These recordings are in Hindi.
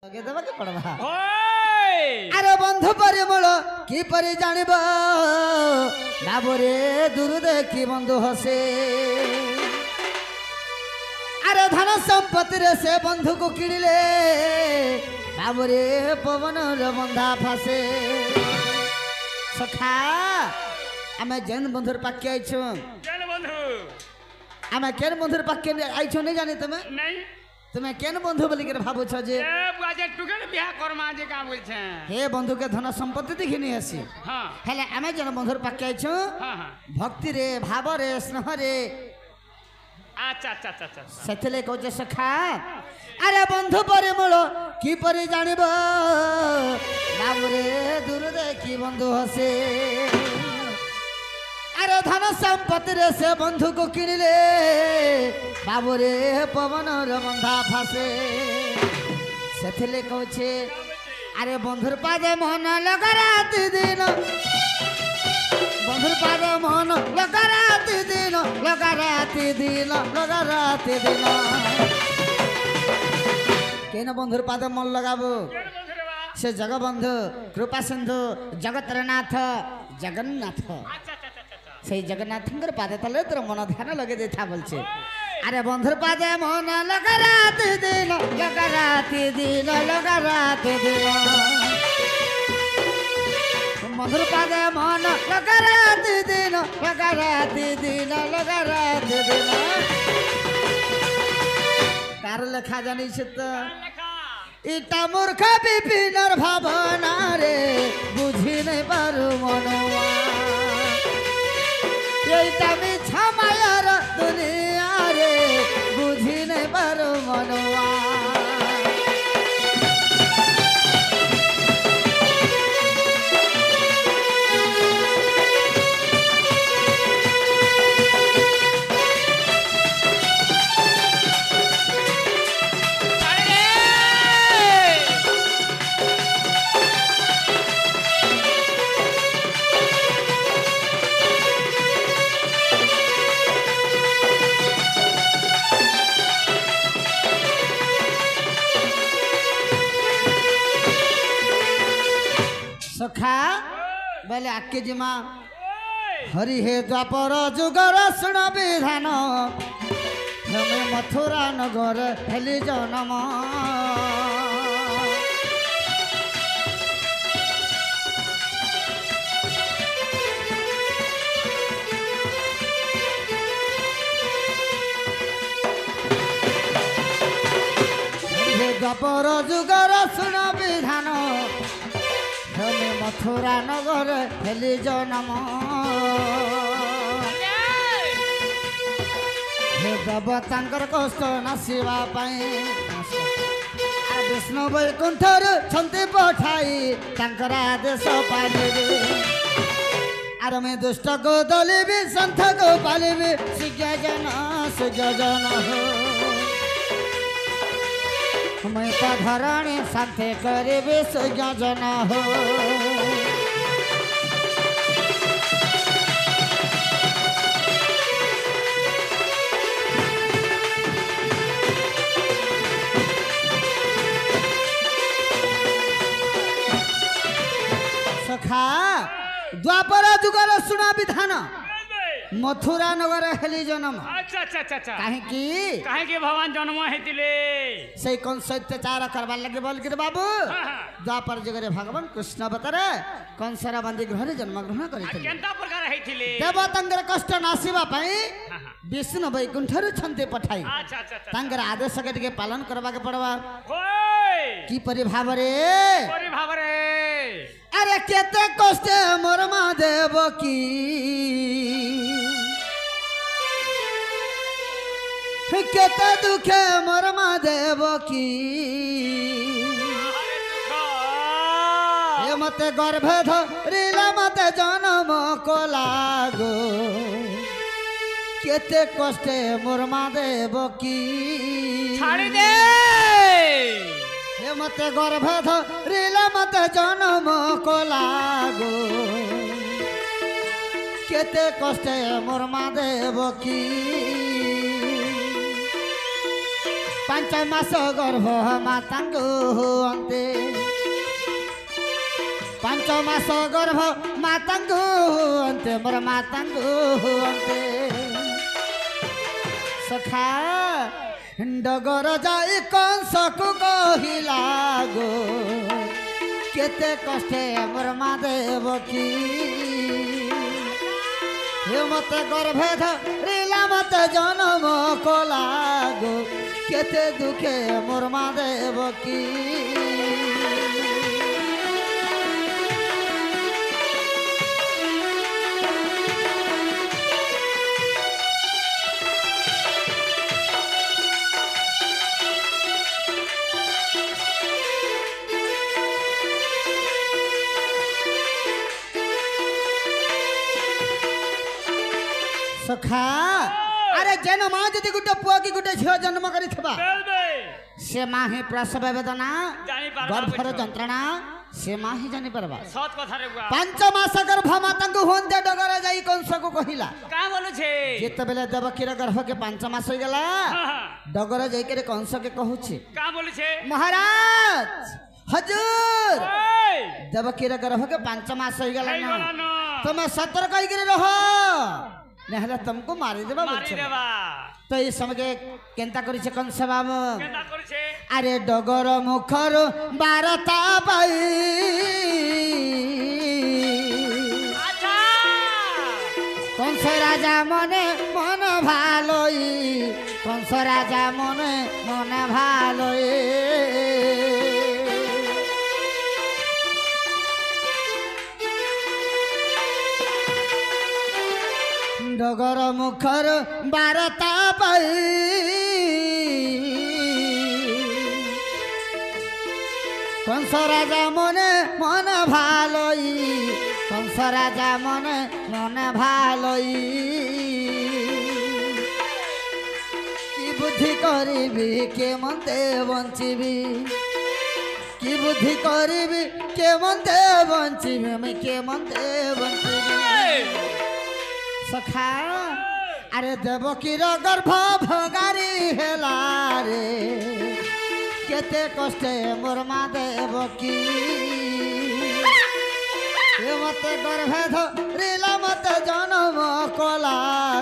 लगे देवा के पड़वा ओए अरे बंधु परिमल की परि जानिब बाबरे दूर देखी बंधु हसे अरे धन संपत्ति रे से बंधु को किणिले बाबरे पवन रे बंधा फासे सखा आमे जैन बंधुर पाके आइछु जन बंधु आमे केन बंधुर पाके आइछु नहीं जानी तुम्हें नहीं तुम्हें केन बंधु बोली के भाबो छ जे ए बुआजे टुकेन बियाह करमा जे का बोल छे हे बंधु के धन संपत्ति देखिनी हसी हां हेले आमे जन बंधुर पाके आइछु हां हां भक्ति रे भाव रे स्नेह रे अच्छा अच्छा अच्छा अच्छा सेतले कहजे सखा अरे बंधु परिमल की परि जानिब बाबरे दूर देखी बंधु हसे अरे धन संपत्ति रे से बंधु को किणिले बाबरे पवन रे बंधा फासे सेतले कहछे अरे बंधुर पादे मन लगा राति दिन बंधुर पादे मन लगा राति दिन लगा राति दिन लगा राति दिन केन बंधुर पादे मन लगाबो जन बंधु रे बा से जगबंधु कृपा सिंधु जगतरनाथ जगन्नाथ अच्छा अच्छा अच्छा अच्छा সেই জগন্নাথঙ্কর পাদে তলে তোর মন ধ্যান লগে দেখা বলছে আরে বন্ধুর পাদে মন লগা রাতি দিন লগা রাতি দিন লগা রাতি দিন বন্ধুর পাদে মন লগা রাতি দিন লগা রাতি দিন লগা রাতি দিন কার লেখা জানিস তো লেখা ইটা মূর্খ বিপিনর ভাবনা রে বুঝি নাই পারু মনवा এইটা মিছা মায়ার দুনিয়া রে বুঝি নাই পারো মনवा सखा बोले आके जिमा हरि हे द्वापर जुगर शुण विधान हमें मथुरा नगर हेली जनम हरि हे द्वापर जुगर शुण विधान हमें मथुरा नगर हेली जनम हे देवतांकर कष्ट नाशिबा पाई विष्णु वैकुंठर छंती पठाई तांकर आदेश पालिबी आर मैं दुष्ट को दलिबी संत को पालिबी सिज्ञ जन हो मैं तो धरणी शांति करीबी सिज्ञ जन हो सखा द्वापर जुगर सुना विधान मथुरा नगर हेली जन्म अच्छा अच्छा अच्छा अच्छा काहे की काहे के भगवान जन्म हेतिले से कौन अत्याचार करवार लगे बोल के बाबू द्वापर जुगरे भगवान कृष्ण अवतार कंसरा बंदी गृह जन्म ग्रहण करथिले केनता प्रकार हेतिले देवतांकर कष्ट नाशिबा पई विष्णु वैकुंठर छंते पठाई अच्छा अच्छा अच्छा तांकर आदेश के टिके पालन करबा के पड़वा ओए की परि भाव रे परि भाव रे अरे केते कष्ट मोर मा देव की केते दुखे मोर मा देव की हे मते गर्भे धरिला मते जन्म को लागो केते कष्ट मोर मा देव की छाड़ी दे हे मते गर्भे धरिला मते जन्म को लागो केते कष्टे मोर मा देव की ପାଞ୍ଚ ମାସ ଗର୍ଭ ମାତାଙ୍କୁ ହୁଅନ୍ତେ ପାଞ୍ଚ ମାସ ଗର୍ଭ ମାତାଙ୍କୁ ହୁଅନ୍ତେ ମୋର ମାତାଙ୍କୁ ହୁଅନ୍ତେ ସଖା ଡଗର ଯାଇ କଂସକୁ କହିଲା ଗୋ କେତେ କଷ୍ଟେ ମୋର ମା ଦେବ କି ମତେ ଗର୍ଭେ ଧରିଲା ମତେ ଜନ୍ମ କଲା ଗୋ କେତେ ଦୁଃଖେ ମୋର ମା ଦେବ କି सखा अरे जेन माँ जदि गोटे पुआ कि गोटे झील जन्म करिथिबा से माँ ही प्रसव वेदना गर्भर जंत्रणा से माँ ही जानी परबा सत कथा रे बुआ पांच मास गर्भ माता को होंते डगर जाई कंस को कहिला का बोलु छे जेते बेले देवकीर गर्भ के 5 मास हो गेला डगर जाई के कंस के कहूची का बोलु छे महाराज हजूर देवकीर गर्भ के 5 मास हो गेला ना तुम सतर्क कई के रहो नहले तुमको मारी देबा तो ये समय केंता करी छे कंस बाबू केंता करी छे अरे डगर मुखर बारता पाई अच्छा कंस राजा मने मन भालोई कंस राजा मने मन भालोई डगर मुखर बारता पाई कंस राजा मने मन भालोई कंस राजा मने मन भालोई कि बुद्धि करिबी के मते बंचिबी कि बुद्धि करिबी के मते बंचिबी मैं के मते बंचिबी सखा अरे देवकीर गर्भ भगारी हेला रे केते कष्टे मोर मा देवकी मते गर्भे धरिला मते जन्म कला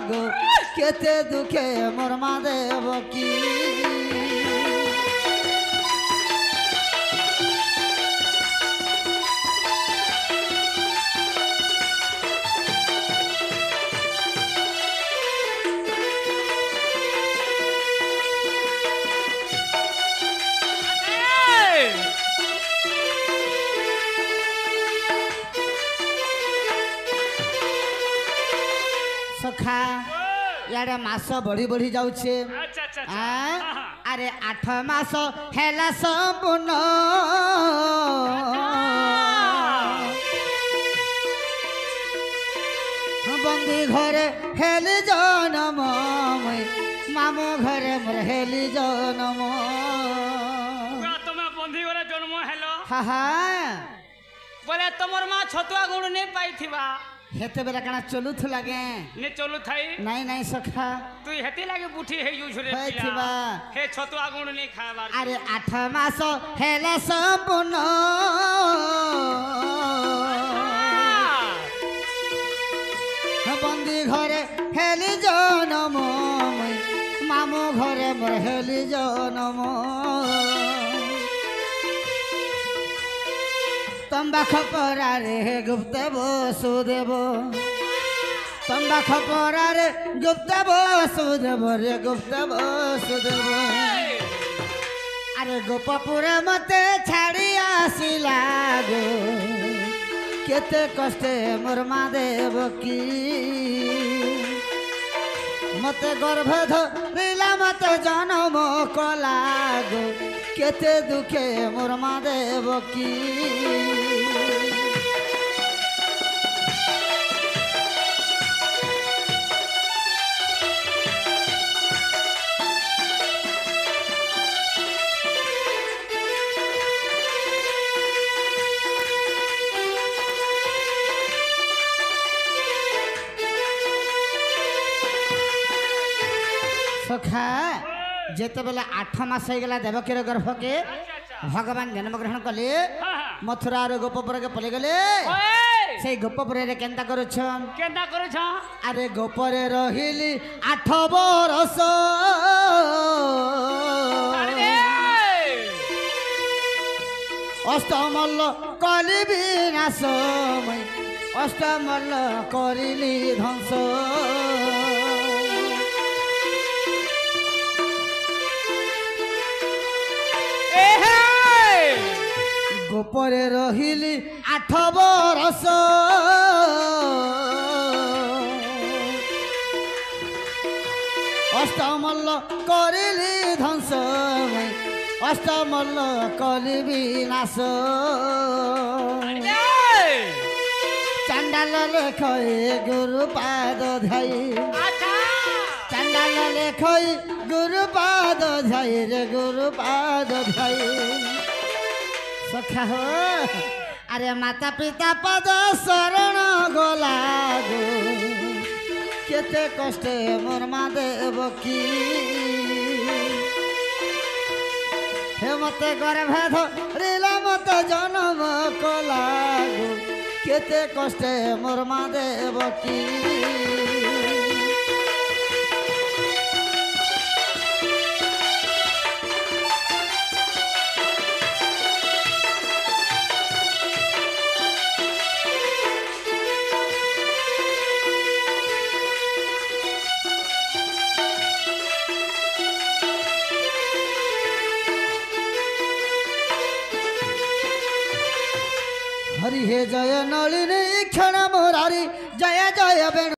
गो केते दुखे मोर मा देवकी सखा यारे मास बढ़ी बढ़ी जाउछे अच्छा अच्छा अरे 8 मास हेला संपूर्ण बंदी घरे हेली जनम मामू घरे मोर हेली जनम तुम बंदी घरे जन्म हेलो हा हा बोले तुमर मां छतुआ गुण ने पाइथिबा हेते बेला कना चलु थु लागे ने चलु थाई नहीं नहीं सखा तू हेते लागे बुठी हे युझरे है थिबा हे छतुआ गुण ने खाबार अरे 8 मास हेला संपूर्ण बंदी घरे हेली जनम मामू घरे मोर हेली जनम तंबाख परा रे गुप्त वसुदेव तंबाख परा रे गुप्त वसुदेव रे गुप्त वसुदेव अरे गोपपुर मते छाड़ी आसिला गो केते कष्टे मोर मा देवकी मते गर्भ धरिला मते जन्म कला गो केते दुखे मोर मा देवकी सखा जेते बेले 8 मास हो गला देवकीर गर्भ के भगवान जन्म ग्रहण कले मथुरा रो गोपपुर के पले गले से गोपपुर रे केंता करूछन अरे गोपरे रहिली 8 बरस अष्टमल्ल कली विनाश अष्टमल्ल करिली ध्वंस गोपरे रहिली 8 बरस अष्टमल्ल करिली ध्वंस अष्टमल्ल कली विनाश चंडाल लेखई गुरुपाद ध्याई चंडाल लेखई गुरुपाद ध्याई रे गुरुपाद ध्याई सखा हो अरे माता पिता पद शरण गला गो केते कष्टे मोर मा देव की हे मते गर्भे धरिला मते जन्म कला गो केते कष्टे मोर मा देव की हरि हे जय नलिनी क्षण मुरारी जय जय वेणु।